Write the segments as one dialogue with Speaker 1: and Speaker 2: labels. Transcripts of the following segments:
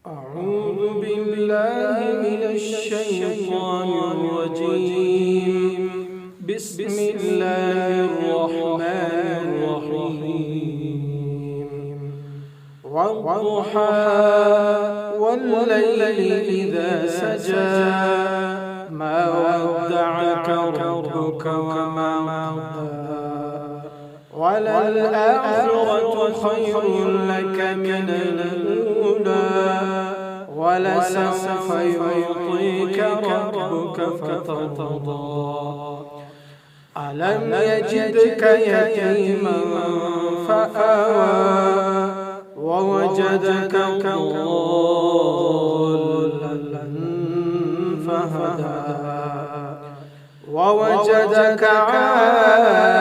Speaker 1: أعوذ بالله من الشيطان الرجيم. بسم الله الرحمن الرحيم. والضحى والليل إذا سجى ما ودعك ربك وما قلى وللآخرة خير لك من الأولى ولسوف يعطيك ربك فترضى ألم يجدك يتيما فآوى ووجدك ضالا فهدى ووجدك عائلا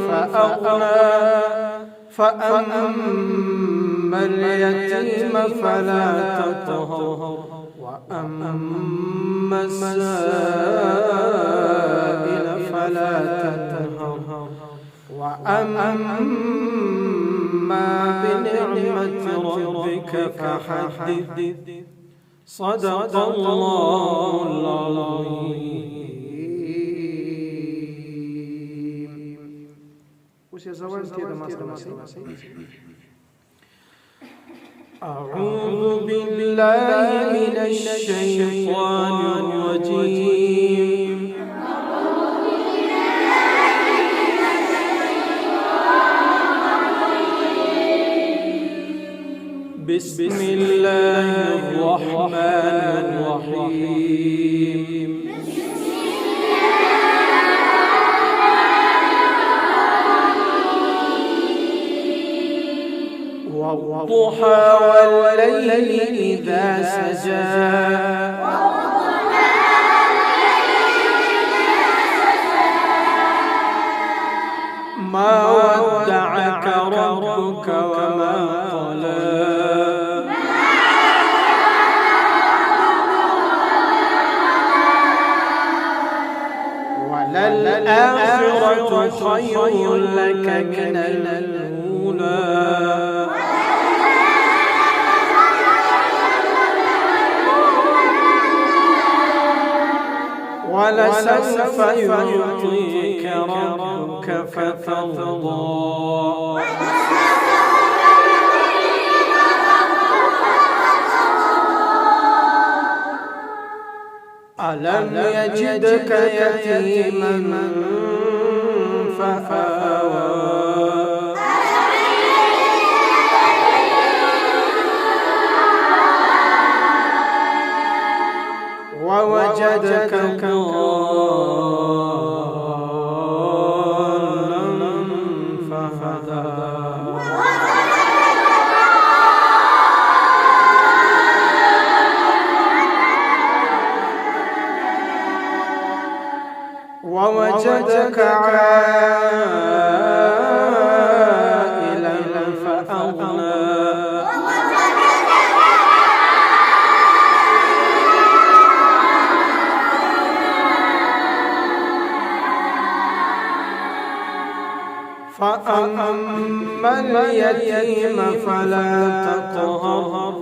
Speaker 1: فأغنى فأما اليتيم فلا تقهر وأما السائل فلا تنهر وأما بنعمة ربك فحدث. صدق الله العظيم. أعوذ بالله من الشيطان الرجيم. بسم الله الرحمن الرحيم. والضحى والليل إذا سجى ما ودعك ربك وما قلى وللآخرة خير لك من الأولى ولسوف يعطيك ربك فترضى ألم يجدك يتيما فآوى ووجدك ضالا فهدى ووجدك عائلا فأغنى فأما اليتيم فلا تقهر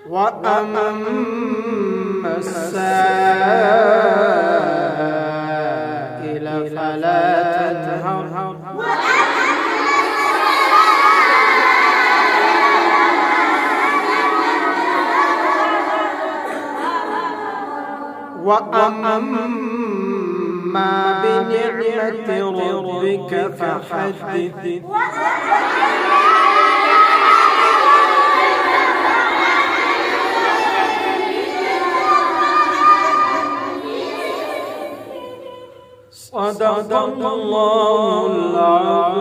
Speaker 1: وأما السائل فلا تنهر وأما بنعمة ربك فحدث. صدق الله العظيم.